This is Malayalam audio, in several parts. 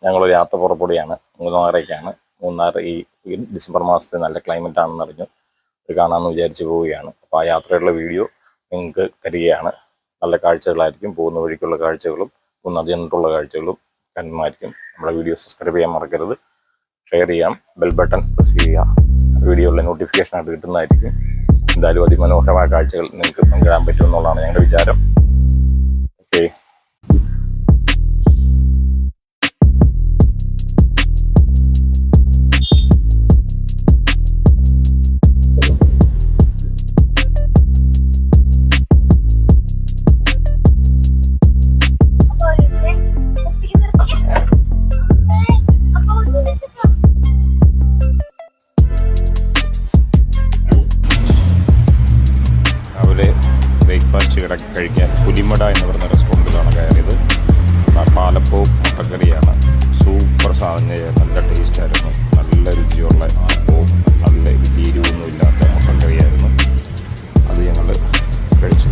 ഞങ്ങളൊരു യാത്ര പുറപ്പെടുകയാണ്. മൂന്നാറേക്കാണ്. മൂന്നാർ ഈ ഡിസംബർ മാസത്തെ നല്ല ക്ലൈമറ്റ് ആണെന്ന് അറിഞ്ഞു ഇത് കാണാമെന്ന് വിചാരിച്ച് പോവുകയാണ്. അപ്പോൾ ആ യാത്രയുള്ള വീഡിയോ നിങ്ങൾക്ക് തരികയാണ്. നല്ല കാഴ്ചകളായിരിക്കും. പോകുന്ന വഴിക്കുള്ള കാഴ്ചകളും പോകുന്ന ചെന്നിട്ടുള്ള കാഴ്ചകളും കണ്ടുമായിരിക്കും. നമ്മുടെ വീഡിയോ സബ്സ്ക്രൈബ് ചെയ്യാൻ മറക്കരുത്. ഷെയർ ചെയ്യാം. ബെൽ ബട്ടൺ പ്രസ് ചെയ്യുക. വീഡിയോയിലെ നോട്ടിഫിക്കേഷനായിട്ട് കിട്ടുന്നതായിരിക്കും. എന്തായാലും അതിമനോഹരമായ കാഴ്ചകൾ നിങ്ങൾക്ക് പങ്കിടാൻ പറ്റുമെന്നുള്ളതാണ് ഞങ്ങളുടെ വിചാരം. ഓക്കെ. ബ്രേക്ക്ഫാസ്റ്റ് കഴിക്കാൻ പുലിമട എന്ന് പറയുന്ന റെസ്റ്റോറൻറ്റിലാണ് കയറിയത്. പാലപ്പവും മുട്ടക്കറിയാണ്. സൂപ്പർ സാധനം, നല്ല ടേസ്റ്റായിരുന്നു. നല്ല രുചിയുള്ള അപ്പവും നല്ല എരിവൊന്നും ഇല്ലാത്ത മുട്ടക്കറിയായിരുന്നു. അത് ഞങ്ങൾ കഴിച്ചു.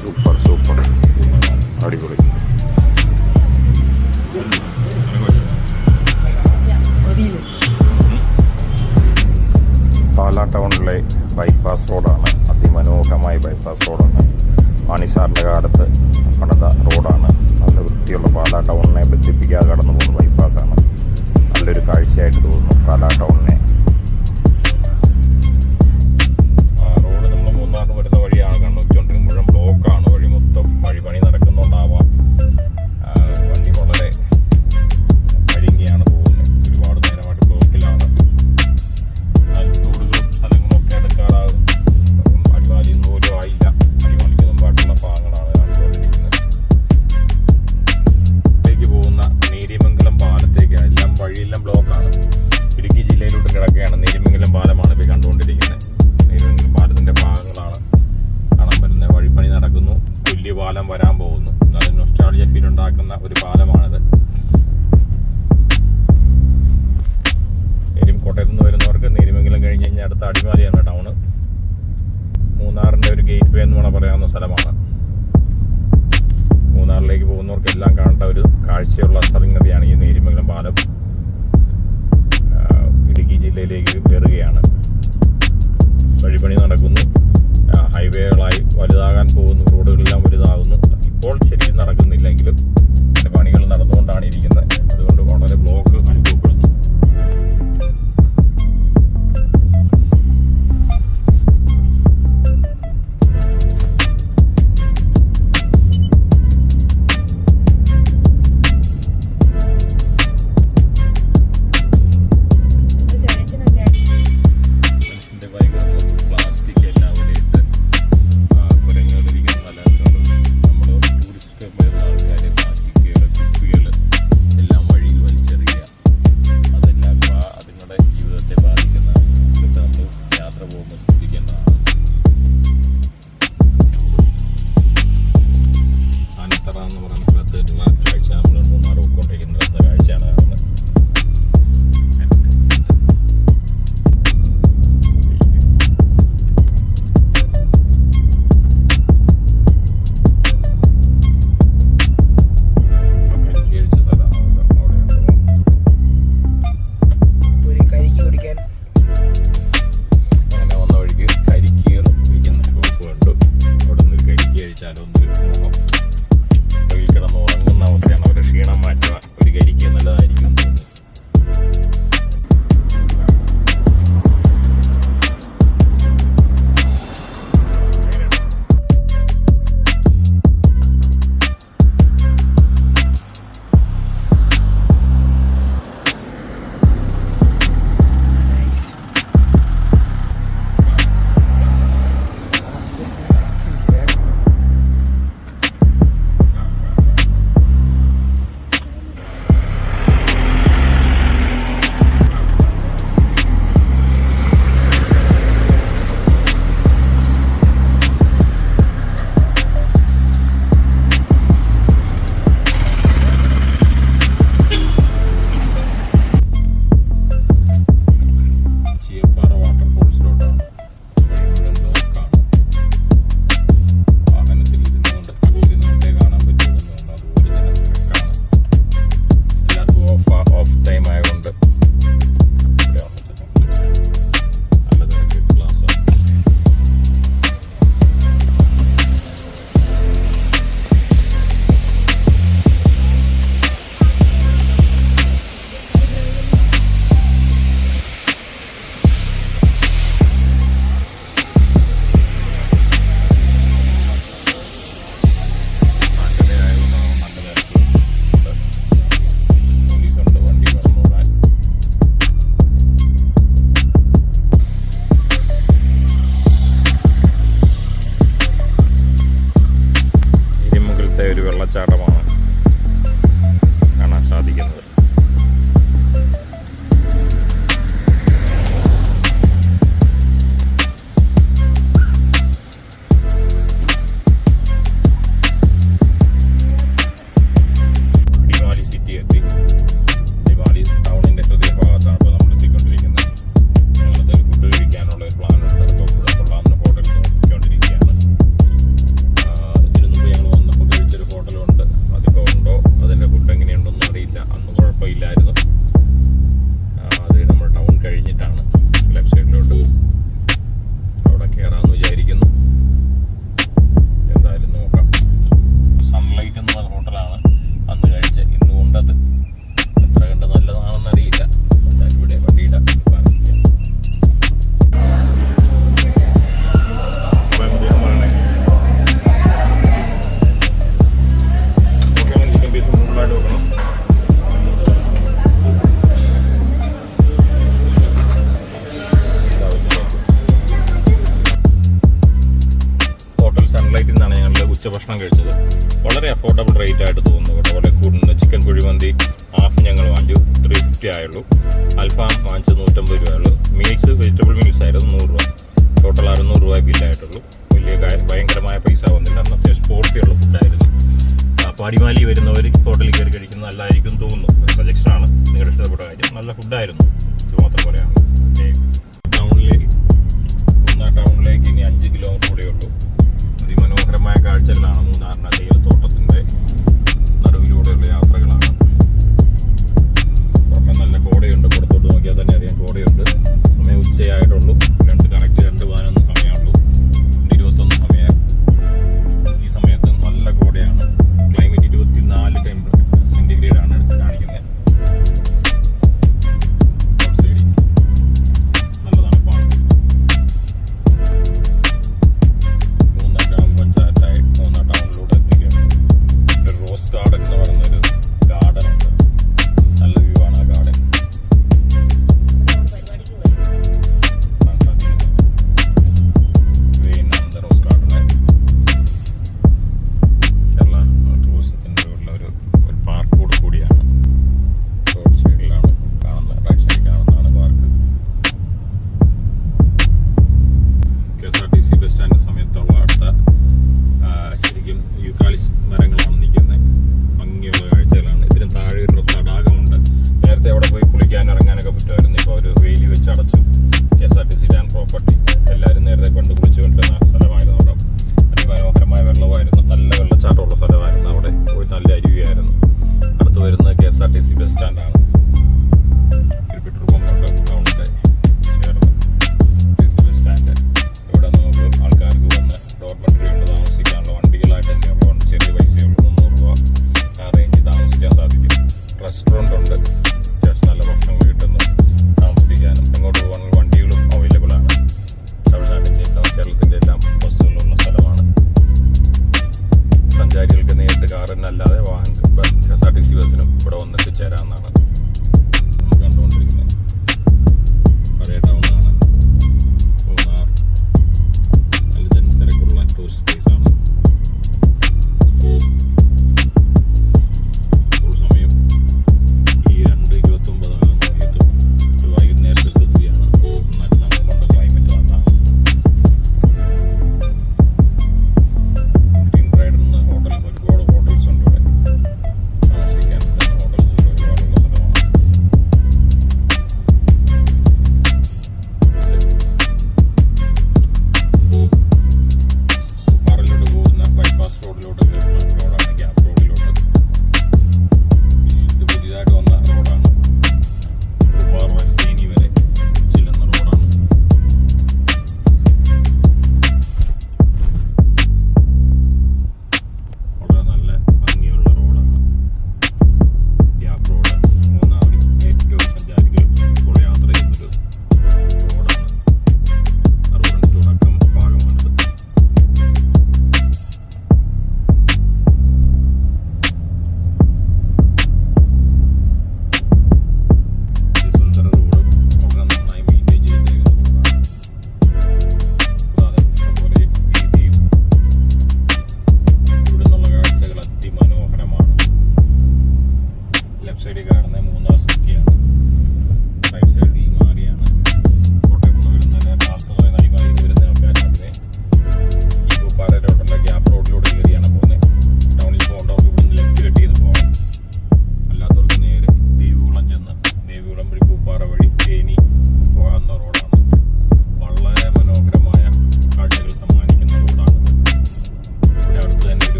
സൂപ്പർ സൂപ്പർ അടിപൊളി. പാലാ ടൗണിലെ ബൈപ്പാസ് റോഡാണ്. അതിമനോഹരമായ ബൈപ്പാസ് റോഡാണ്. മാണിസാറിൻ്റെ കാലത്ത് പണിത റോഡാണ്. നല്ല വൃത്തിയുള്ള പാലാ ടൗണിനെ ബന്ധിപ്പിക്കാതെ കടന്നു പോകുന്ന ബൈപ്പാസാണ്. നല്ലൊരു കാഴ്ചയായിട്ട് തോന്നുന്നു പാലാ ടൗണിനെ. റോഡ് നമ്മൾ മൂന്നാറിന് വരുന്ന വഴിയാണ് കണ്ടുവച്ചുകൊണ്ടിരിക്കുന്നത്. മുഴുവൻ ബ്ലോക്കാണ്. വഴി മൊത്തം പണി നടക്കുന്നുണ്ടാവാം. വണ്ടി വളരെ വഴുങ്ങിയാണ് പോകുന്നത്. ഒരുപാട് നേരമായിട്ട് ബ്ലോക്കിലാണ്. റോഡുകളും സ്ഥലങ്ങളും ഒക്കെ എടുക്കാറാകും. അടിമാലിയിൽ പോലും ആയില്ല. അടിമാലിക്ക് മുമ്പായിട്ടുള്ള ഭാഗങ്ങളാണ് കണ്ടുകൊണ്ടിരിക്കുന്നത്. ിലേക്ക് പോകുന്ന നേര്യമംഗലം പാലത്തേക്ക് എല്ലാം വഴിയെല്ലാം ബ്ലോക്കാണ്. ഇടുക്കി ജില്ലയിലോട്ട് കിടക്കുകയാണ്. നേര്യമംഗലം പാലമാണ് ഇപ്പോൾ കണ്ടുകൊണ്ടിരിക്കുന്നത്. നേര്യമംഗലം പാലത്തിന്റെ ഭാഗങ്ങളാണ് കാണാൻ പറ്റുന്നത്. വഴിപ്പണി നടക്കുന്നു. വലിയ പാലം വരാൻ പോകുന്നു. എന്നാലും നൊസ്റ്റാൾജിയ ഫീൽ ഉണ്ടാക്കുന്ന ഒരു പാലമാണിത്. കോട്ടയത്ത് നിന്ന് വരുന്നവർക്ക് നേര്യമംഗലം കഴിഞ്ഞ് കഴിഞ്ഞാൽ അടുത്ത അടിമാലിയാണ് ടൗണ്. മൂന്നാറിൻ്റെ ഒരു ഗേറ്റ് വേ എന്ന് വേണം പറയാവുന്ന സ്ഥലമാണ്. മൂന്നാറിലേക്ക് പോകുന്നവർക്ക് എല്ലാം കാണേണ്ട ഒരു കാഴ്ചയുള്ള സംഗതിയാണ് ഈ നേര്യമംഗലം പാലം. ഇടുക്കി ജില്ലയിലേക്ക് കയറുകയാണ്. വഴിപ്പണി നടക്കുന്നു. ഹൈവേകളായി വലുതാകാൻ പോകുന്നു. റോഡുകളെല്ലാം വലുതാകുന്നു. ഇപ്പോൾ ശരിക്കും നടക്കുന്നില്ലെങ്കിലും അതിൻ്റെ പണികൾ നടന്നുകൊണ്ടാണ് ഇരിക്കുന്നത്. അതുകൊണ്ട് വളരെ ബ്ലോക്ക് അനുഭവപ്പെടുന്നു. വെള്ളച്ചാട്ടമാണ് കാണാൻ സാധിക്കുന്നത്. ഉച്ചഭക്ഷണം കഴിച്ചത് വളരെ അഫോർഡബിൾ റേറ്റ് ആയിട്ട് തോന്നുന്നു കേട്ടോ. വളരെ കൂടുതൽ ചിക്കൻ കുഴിമന്തി ഹാഫ് ഞങ്ങൾ വാങ്ങിച്ചു 350 ആയുള്ളൂ. അൽഫാം വാങ്ങിച്ചത് 150 രൂപയുള്ളൂ. മീൽസ് വെജിറ്റബിൾ മീൽസ് ആയിരുന്നു 100 രൂപ. ടോട്ടൽ 600 രൂപ ബില്ലായിട്ടുള്ളൂ. വലിയ ഭയങ്കരമായ പൈസ വന്നില്ല. അന്ന് അത്യാവശ്യം ക്വാളിറ്റിയുള്ള ഫുഡായിരുന്നു. അപ്പോൾ അടിമാലി വരുന്നവർ ഹോട്ടലിൽ കയറി കഴിക്കുന്നത് നല്ലതായിരിക്കും തോന്നുന്നു. സജഷനാണ്, നിങ്ങളുടെ ഇഷ്ടപ്പെട്ട കാര്യം. നല്ല ഫുഡായിരുന്നു, ഇത് മാത്രം പറയാം. ടൗണിലേക്ക് ഇനി 5 കിലോമീറ്റർ കൂടെ ഉള്ളൂ. അതിമനോഹരമായ കാഴ്ചകളാണ്. മൂന്നാറിന്റെ തേയിലത്തോട്ടത്തിന്റെ നടുവിലൂടെയുള്ള യാത്രകളാണ്. പുറമെ നല്ല കോടയുണ്ട്, പുറത്തോട്ട് നോക്കിയാൽ തന്നെ അറിയാം കോടയുണ്ട്. സമയം ഉച്ചയായിട്ടുള്ളൂ. 2:11 സമയമുള്ളൂ. 21 സമയം. ഈ സമയത്ത് നല്ല കോടയാണ്. ക്ലൈമറ്റ് 24 സെന്റിഗ്രേഡ് ആണ് കാണിക്കുന്നത്. നല്ല തണുപ്പാണ്. മൂന്നാർ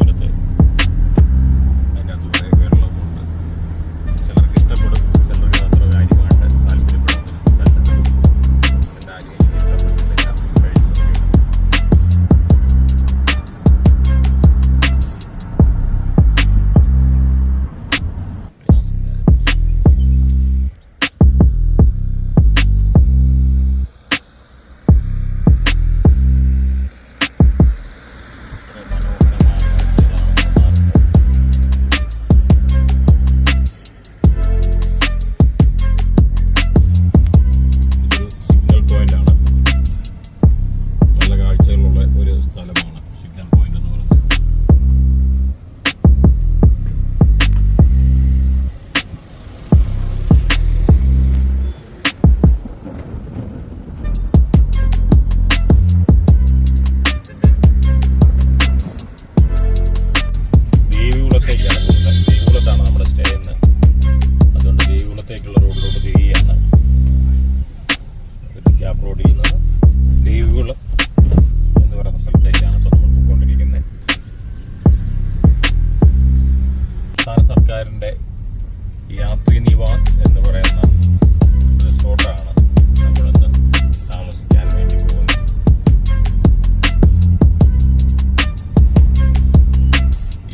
സ്ഥലത്ത് അതിൻ്റെ അകത്ത് കുറേ വെള്ളമുണ്ട്. ചിലർക്ക് ഇഷ്ടപ്പെടും, ചിലർക്ക് അത്ര കാര്യമായിട്ട് താല്പര്യപ്പെടുന്നില്ല. എൻ്റെ ആരും എനിക്ക് ഇഷ്ടപ്പെട്ടിട്ടില്ല, കഴിച്ചു നോക്കിയിട്ട്. ദേവികുളത്താണ് നമ്മുടെ സ്റ്റേ എന്ന്. അതുകൊണ്ട് ദേവികുളത്തേക്കുള്ള റോഡിലോട്ട് തിരികെയാണ്. ഗ്യാപ്പ് റോഡിൽ നിന്ന് ദേവികുളം എന്ന് പറയുന്ന സ്ഥലത്തേക്കാണ് ഇപ്പോൾ നമ്മൾ പോയിക്കൊണ്ടിരിക്കുന്നത്. സംസ്ഥാന സർക്കാരിൻ്റെ യാത്രി നിവാസ് എന്ന് പറയുന്ന റിസോർട്ടാണ് നമ്മളിന്ന് താമസിക്കാൻ വേണ്ടി പോകുന്നത്.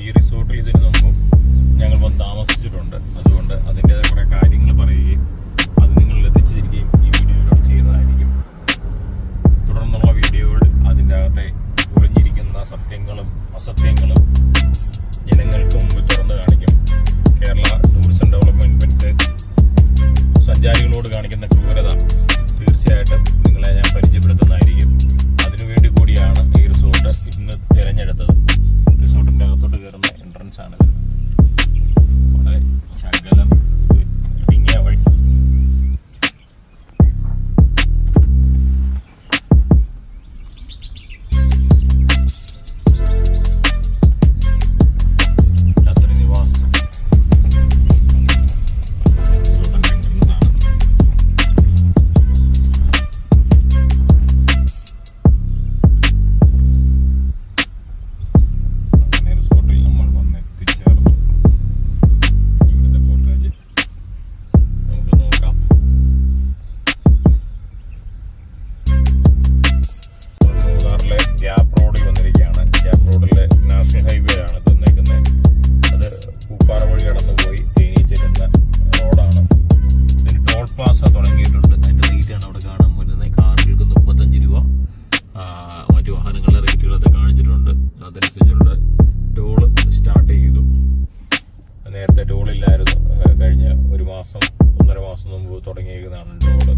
ഈ റിസോർട്ടിൽ ഇതിനു മുമ്പും ഞങ്ങൾ വന്ന് താമസിച്ചിട്ടുണ്ട്. അതുകൊണ്ട് അതിൻ്റെതായ കുറേ കാര്യങ്ങൾ പറയുകയും അത് നിങ്ങളിൽ എത്തിച്ചിരിക്കുകയും ഈ വീഡിയോയിലൂടെ ചെയ്യുന്നതായിരിക്കും. തുടർന്നുള്ള വീഡിയോകൾ അതിൻ്റെ അകത്തെ ഒളിഞ്ഞിരിക്കുന്ന സത്യങ്ങളും അസത്യങ്ങളും ജനങ്ങൾക്ക് മുമ്പ് തുറന്നു കാണിക്കും. കേരള ടൂറിസം ഡെവലപ്മെൻറ്റ് സഞ്ചാരികളോട് കാണിക്കുന്ന ക്രൂരത തീർച്ചയായിട്ടും നിങ്ങളെ ഞാൻ പരിചയപ്പെടുത്തുന്നതായിരിക്കും. അതിനുവേണ്ടി കൂടിയാണ് ഈ റിസോർട്ട് ഇന്ന് തിരഞ്ഞെടുത്തത്. റിസോർട്ടിൻ്റെ അകത്തോട്ട് കയറുന്ന എൻട്രൻസ് ആണിത്. വളരെ ശകലം ഇടുങ്ങിയ വഴി. യാത്രി നിവാസ് റിസോർട്ടിൻ്റെ എൻട്രൻസ് ആണ്. അങ്ങനെ റിസോർട്ടിൽ നമ്മൾ വന്ന് എത്തിച്ചേർന്നു. ഇവിടുത്തെ കോട്ടേജ് നമുക്ക് നോക്കാം. മൂന്നാറിലെ ഗ്യാപ്പ് റോഡിൽ വന്നിരിക്കുകയാണ്. ഗ്യാപ്പ് റോഡിലെ നാഷണൽ ഹൈവേ ആണ് തന്നേക്കുന്നത്. അത് പൂപ്പാറ വഴി കടന്നു പോയി തേനി ചെല്ലുന്ന റോഡാണ്. ഇതിന് ടോൾ പ്ലാസ തുടങ്ങിയിട്ടുണ്ട്. അതിൻ്റെ റേറ്റാണ് അവിടെ കാണാൻ പറ്റുന്നത്. കാറുകൾക്ക് 35 രൂപ, മറ്റു വാഹനങ്ങളുടെ റേറ്റുകളൊക്കെ കാണിച്ചിട്ടുണ്ട്. അതനുസരിച്ചുള്ള ടോള് സ്റ്റാർട്ട് ചെയ്തു. നേരത്തെ ടോളില്ലായിരുന്നു. കഴിഞ്ഞ 1-1.5 മാസം മുമ്പ് തുടങ്ങിയിരിക്കുന്നതാണ് ടോള്.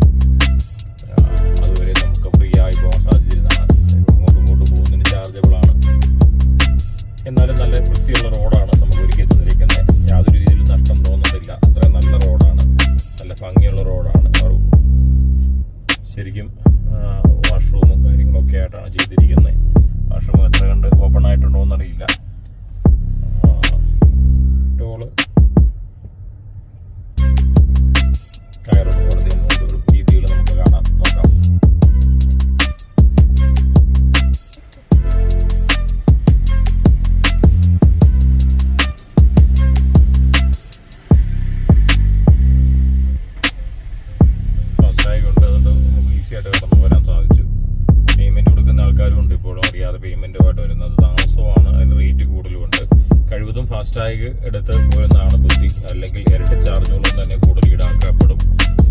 അതുവരെ നമുക്ക് ഫ്രീ ആയി പോകാൻ സാധിച്ചിരുന്നതാണ്. അങ്ങോട്ടും ഇങ്ങോട്ടും പോകുന്നതിന് ചാർജബിളാണ്. എന്നാലും നല്ല വൃത്തിയുള്ള റോഡാണ് നമുക്ക് ഒരുക്കി തന്നിരിക്കുന്നത്. യാതൊരു രീതിയിലും നഷ്ടം തോന്നുന്നില്ല. അത്രയും നല്ല റോഡാണ്, നല്ല ഭംഗിയുള്ള റോഡാണ്. ശരിക്കും വാഷ്റൂമും കാര്യങ്ങളൊക്കെ ആയിട്ടാണ് ചെയ്തിരിക്കുന്നത്. വാഷ്റൂം എത്ര കണ്ട് ഓപ്പൺ ആയിട്ടുണ്ടോ എന്നറിയില്ല. ടോള് കയറുന്ന കോടതി രീതികൾ നമുക്ക് നോക്കാം. ഫാസ്റ്റാഗ് ഉണ്ട്. അതുകൊണ്ട് നമുക്ക് ഈസി ആയിട്ട് കടന്നു വരാൻ സാധിച്ചു. പേയ്മെൻറ്റ് കൊടുക്കുന്ന ആൾക്കാരും ഉണ്ട്. ഇപ്പോഴും അറിയാതെ പേയ്മെൻറ്റുമായിട്ട് വരുന്നത്. താമസമാണ്, അതിന് റേറ്റ് കൂടുതലുമുണ്ട്. കഴിവതും ഫാസ്റ്റാഗ് എടുത്ത് പോരുന്നതാണ് ബുദ്ധി. അല്ലെങ്കിൽ ഇരട്ടി ചാർജുകളും തന്നെ കൂടുതൽ ഈടാക്കപ്പെടും.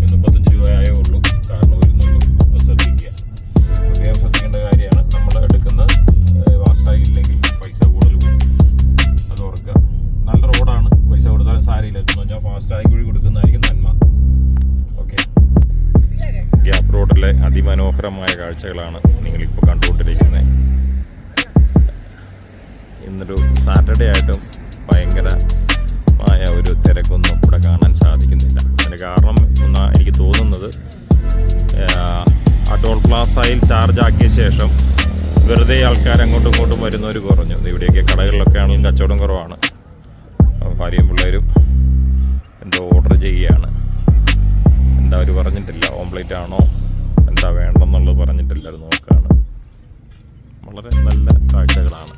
35 രൂപയായേ ഉള്ളൂ കാരണം വരുന്നുള്ളൂ. അത് ശ്രദ്ധിക്കുക. പ്രത്യേകം ശ്രദ്ധിക്കേണ്ട കാര്യമാണ്. നമ്മൾ എടുക്കുന്ന ഫാസ്റ്റാഗ് ഇല്ലെങ്കിൽ പൈസ കൂടുതൽ കൂടും. അത് ഓർക്കുക. നല്ല റോഡാണ്. പൈസ കൊടുത്താലും സാരിയില്ല. ഞാൻ ഫാസ്റ്റാഗ് വഴി കൊടുക്കുന്നതായിരിക്കും നന്മ. ഓക്കെ. ഗ്യാപ്പ് റോഡിലെ അതിമനോഹരമായ കാഴ്ചകളാണ് നിങ്ങളിപ്പോൾ കണ്ടുകൊണ്ടിരിക്കുന്നത്. ഇന്നൊരു സാറ്റർഡേ ആയിട്ടും ഭയങ്കരമായ ഒരു തിരക്കൊന്നും ഇവിടെ കാണാൻ സാധിക്കുന്നില്ല. അതിന് കാരണം എന്നാണ് എനിക്ക് തോന്നുന്നത്, ആ ടോൾ പ്ലാസയിൽ ചാർജ് ആക്കിയ ശേഷം വെറുതെ ആൾക്കാർ അങ്ങോട്ടും ഇങ്ങോട്ടും വരുന്നവർ കുറഞ്ഞു. ഇവിടെയൊക്കെ കടകളിലൊക്കെ ആണെങ്കിലും കച്ചവടം കുറവാണ്. ഭാര്യയും പിള്ളേരും എന്തോ ഓർഡർ ചെയ്യുകയാണ്. എന്താ അവർ പറഞ്ഞിട്ടില്ല. ഓംപ്ലേറ്റ് ആണോ എന്താ വേണ്ടെന്നുള്ളത് പറഞ്ഞിട്ടില്ല. അത് നോക്കുകയാണ്. വളരെ നല്ല കാഴ്ചകളാണ്.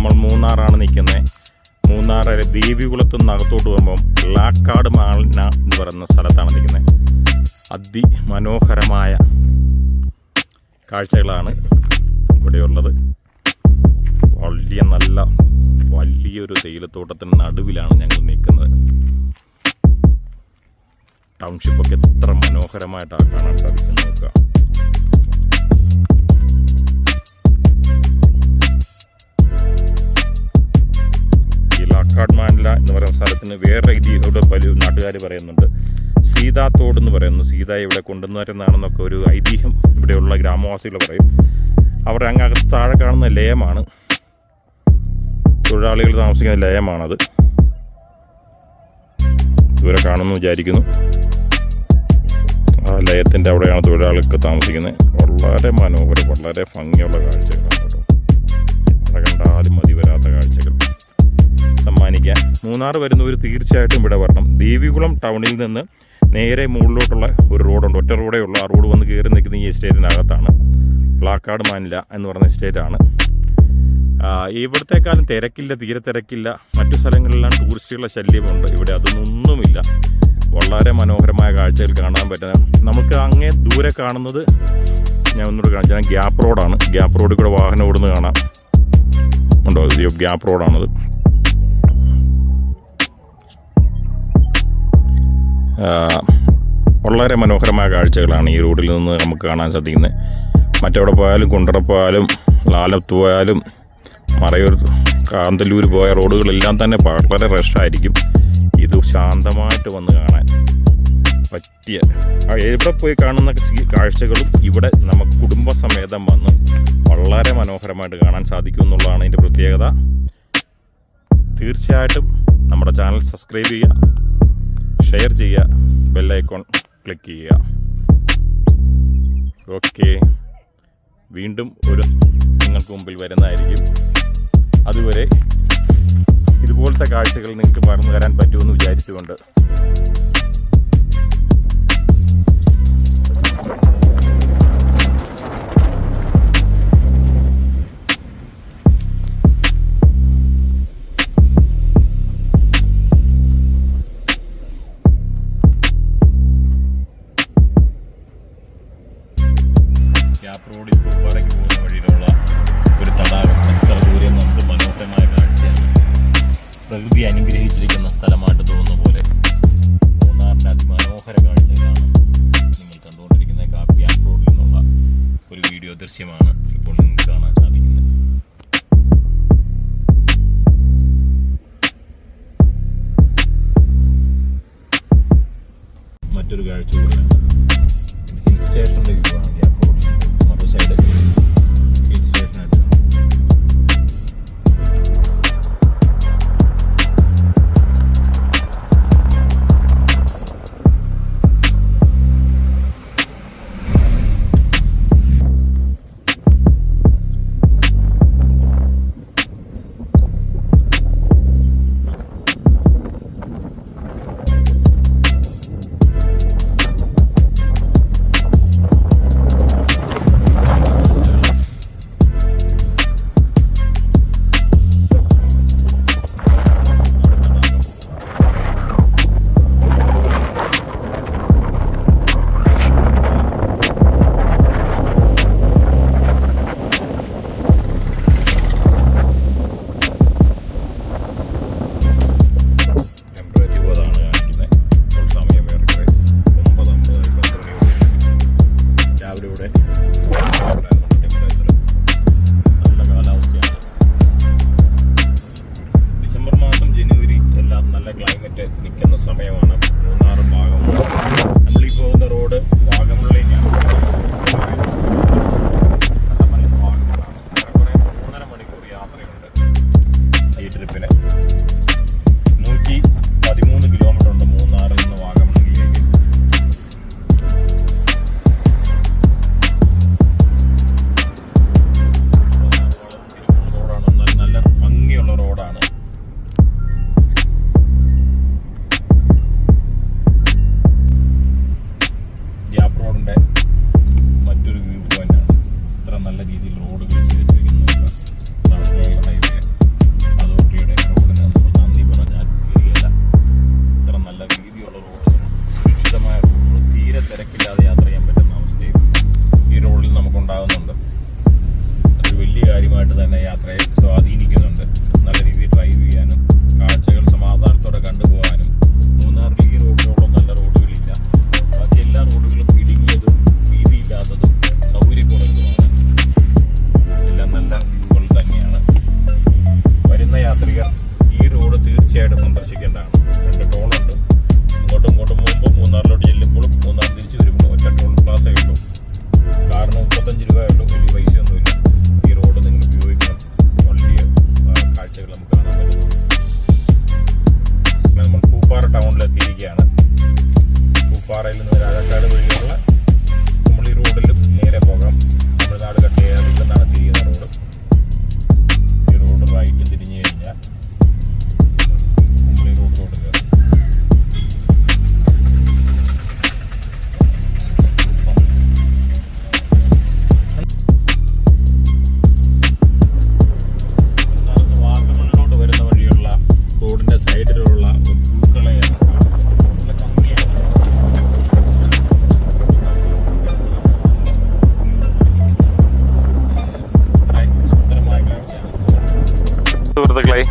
നമ്മൾ മൂന്നാറാണ് നിൽക്കുന്നത്. മൂന്നാർ ദേവികുളത്തു നിന്ന് അകത്തോട്ട് പോകുമ്പം ലാക്കാട് മാൾന എന്ന് പറയുന്ന സ്ഥലത്താണ് നിൽക്കുന്നത്. അതിമനോഹരമായ കാഴ്ചകളാണ് ഇവിടെയുള്ളത്. വലിയൊരു തേയിലത്തോട്ടത്തിന് നടുവിലാണ് ഞങ്ങൾ നിൽക്കുന്നത്. ടൗൺഷിപ്പൊക്കെ എത്ര മനോഹരമായിട്ടാണ് കാണാൻ സാധിക്കുന്നത് നോക്കുക. ഈ ലാക്കാട് മാൻല എന്ന് പറയുന്ന സ്ഥലത്തിന് വേറെ ഇതിലൂടെ പല നാട്ടുകാർ പറയുന്നുണ്ട്. സീതാത്തോട് എന്ന് പറയുന്നു. സീത ഇവിടെ കൊണ്ടുവരുന്നതാണെന്നൊക്കെ ഒരു ഐതിഹ്യം ഇവിടെയുള്ള ഗ്രാമവാസികൾ പറയും. അവരുടെ അങ്ങകത്ത് താഴെ കാണുന്ന ലയമാണ്, തൊഴിലാളികൾ താമസിക്കുന്ന ലയമാണത്. ഇവരെ കാണുമെന്ന് വിചാരിക്കുന്നു. ആ ലയത്തിൻ്റെ അവിടെയാണ് തൊഴിലാളികൾക്ക് താമസിക്കുന്നത്. വളരെ മനോഹരം, വളരെ ഭംഗിയുള്ള കാഴ്ചകളാണ് കേട്ടോ. എത്ര കണ്ടാലും മതി വരാത്ത കാഴ്ചകൾ സമ്മാനിക്കാൻ മൂന്നാർ വരുന്നവർ തീർച്ചയായിട്ടും ഇവിടെ വരണം. ദേവികുളം ടൗണിൽ നിന്ന് നേരെ മുകളിലോട്ടുള്ള ഒരു റോഡുണ്ട്, ഒറ്റ റോഡേ ഉള്ളൂ. ആ റോഡ് വന്ന് കയറി നിൽക്കുന്ന ഈ എസ്റ്റേറ്റിനകത്താണ്. ലാക്കാട് മാനില എന്ന് പറയുന്ന എസ്റ്റേറ്റാണ്. ഇവിടത്തെക്കാളും തിരക്കില്ല, തീരെ തിരക്കില്ല. മറ്റു സ്ഥലങ്ങളിലെല്ലാം ടൂറിസ്റ്റുകളുടെ ശല്യമുണ്ട്. ഇവിടെ അതൊന്നുമില്ല. വളരെ മനോഹരമായ കാഴ്ചകൾ കാണാൻ പറ്റുന്ന, നമുക്ക് അങ്ങേ ദൂരെ കാണുന്നത് ഞാൻ ഒന്നുകൂടെ കാണിച്ചാൽ ഗ്യാപ്പ് റോഡാണ്. ഗ്യാപ്പ് റോഡിൽ കൂടെ വാഹനം ഓടുന്നത് കാണാം. ഉണ്ടോ? ഗ്യാപ്പ് റോഡാണത്. വളരെ മനോഹരമായ കാഴ്ചകളാണ് ഈ റോഡിൽ നിന്ന് നമുക്ക് കാണാൻ സാധിക്കുന്നത്. മറ്റെവിടെ പോയാലും, കുണ്ടറ പോയാലും, ലാലത്ത് പോയാലും, മറയൂർ, കാന്തല്ലൂർ പോയ റോഡുകളെല്ലാം തന്നെ വളരെ റഷായിരിക്കും. ഇത് ശാന്തമായിട്ട് വന്ന് കാണാൻ പറ്റിയ, എവിടെ പോയി കാണുന്ന കാഴ്ചകളും ഇവിടെ നമുക്ക് കുടുംബസമേതം വന്ന് വളരെ മനോഹരമായിട്ട് കാണാൻ സാധിക്കും എന്നുള്ളതാണ് ഇതിൻ്റെ പ്രത്യേകത. തീർച്ചയായിട്ടും നമ്മുടെ ചാനൽ സബ്സ്ക്രൈബ് ചെയ്യുക, ഷെയർ ചെയ്യുക, ബെല്ലൈക്കോൺ ക്ലിക്ക് ചെയ്യുക. ഓക്കെ, വീണ്ടും നിങ്ങൾക്ക് മുമ്പിൽ വരുന്നതായിരിക്കും. അതുവരെ ഇതുപോലത്തെ കാഴ്ചകൾ നിങ്ങൾക്ക് പറഞ്ഞു തരാൻ പറ്റുമെന്ന് വിചാരിച്ചുകൊണ്ട് ഗ്യാപ്പ് റോഡിൽ പൂപ്പാറയ്ക്ക് പോകുന്ന വഴിയിലുള്ള ഒരു തടാകം എത്ര ദൂരം നമുക്ക് മനോഹരമായ കാഴ്ചയാണ്. പ്രകൃതി അനുഗ്രഹിച്ചിരിക്കുന്ന സ്ഥലമായിട്ട് തോന്നുന്ന പോലെ മൂന്നാറിൻ്റെ അതിമനോഹര കാഴ്ചകളാണ് നിങ്ങൾ കണ്ടുകൊണ്ടിരിക്കുന്ന ഗ്യാപ്പ് റോഡിൽ നിന്നുള്ള ഒരു വീഡിയോ ദൃശ്യമാണ് ഇപ്പോൾ നിങ്ങൾക്ക് കാണാൻ സാധിക്കുന്നത്. മറ്റൊരു കാഴ്ച കൂടിയാണ്. ഹിൽ സ്റ്റേഷൻ്റെ വ്യൂ ആണ് ഗ്യാപ്പ് റോഡിൽ മറുസൈഡ് ഹിൽ സ്റ്റേഷനായിട്ട്. സ്പർശിക്കേണ്ടതാണ്. 2 ടോളുണ്ട്. അങ്ങോട്ടും ഇങ്ങോട്ടും പോകുമ്പോൾ മൂന്നാറിലോട്ട് ചെല്ലുമ്പോഴും മൂന്നാർ തിരിച്ച് വരുമ്പോൾ ഒറ്റ ടോൾ പ്ലാസേ ഉള്ളൂ. കാറിന് 35 രൂപയേ ഉള്ളൂ. വലിയ പൈസയൊന്നുമില്ല. ഈ റോഡ് നിങ്ങൾ ഉപയോഗിക്കണം. വലിയ കാഴ്ചകൾ നമുക്ക് കാണാൻ പറ്റുന്നു. നമ്മൾ പൂപ്പാറ ടൗണിലെത്തിയിരിക്കുകയാണ്. പൂപ്പാറയിൽ നിന്ന് രാജാക്കാട് വഴിയുള്ള കുമളി റോഡിലും നേരെ പോകാം. തമിഴ്നാട് കട്ട് ചെയ്യാതെ നിന്നാണ് തിരിയുന്ന റോഡ്. ഈ റോഡ് റൈറ്റ് തിരിഞ്ഞു കഴിഞ്ഞാൽ കുമളി റോഡിലോട്ട് കയറും. വാഗമണിലോട്ട് വരുന്ന വഴിയുള്ള റോഡിന്റെ സൈഡിലുള്ള പൂക്കളെയാണ് നല്ല ഭംഗിയാണ്. സുന്ദരമായ കാഴ്ചയാണ്. സുഹൃത്തുക്കളെ,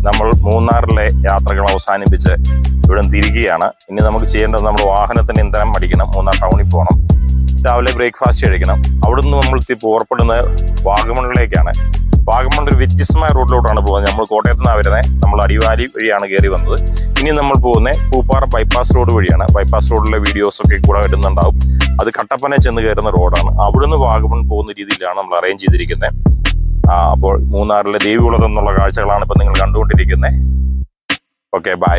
നമ്മൾ മൂന്നാറിലെ യാത്രകൾ അവസാനിപ്പിച്ച് ഇവിടെ തിരികെയാണ്. ഇനി നമുക്ക് ചെയ്യേണ്ടത് നമ്മൾ വാഹനത്തിന് ഇന്ധനം അടിക്കണം. മൂന്നാർ ടൗണിൽ പോകണം. രാവിലെ ബ്രേക്ക്ഫാസ്റ്റ് കഴിക്കണം. അവിടുന്ന് നമ്മൾ പുറപ്പെടുന്നത് വാഗമണിലേക്കാണ്. വാഗമൺ ഒരു വ്യത്യസ്തമായ റൂട്ടിലോട്ടാണ് പോകുന്നത്. നമ്മൾ കോട്ടയത്ത് നിന്നാണ് വരുന്നത്. നമ്മൾ അടിവാരി വഴിയാണ് കയറി വന്നത്. ഇനി നമ്മൾ പോകുന്നത് പൂപ്പാറ ബൈപ്പാസ് റോഡ് വഴിയാണ്. ബൈപ്പാസ് റോഡിലെ വീഡിയോസൊക്കെ കൂടെ വരുന്നുണ്ടാവും. അത് കട്ടപ്പന ചെന്ന് കയറുന്ന റോഡാണ്. അവിടുന്ന് വാഗമൺ പോകുന്ന രീതിയിലാണ് നമ്മൾ അറേഞ്ച് ചെയ്തിരിക്കുന്നത്. അപ്പോൾ മൂന്നാറിലെ ദേവികുളത്ത് നിന്നുള്ള കാഴ്ചകളാണ് ഇപ്പം നിങ്ങൾ കണ്ടുകൊണ്ടിരിക്കുന്നത്. Okay, by.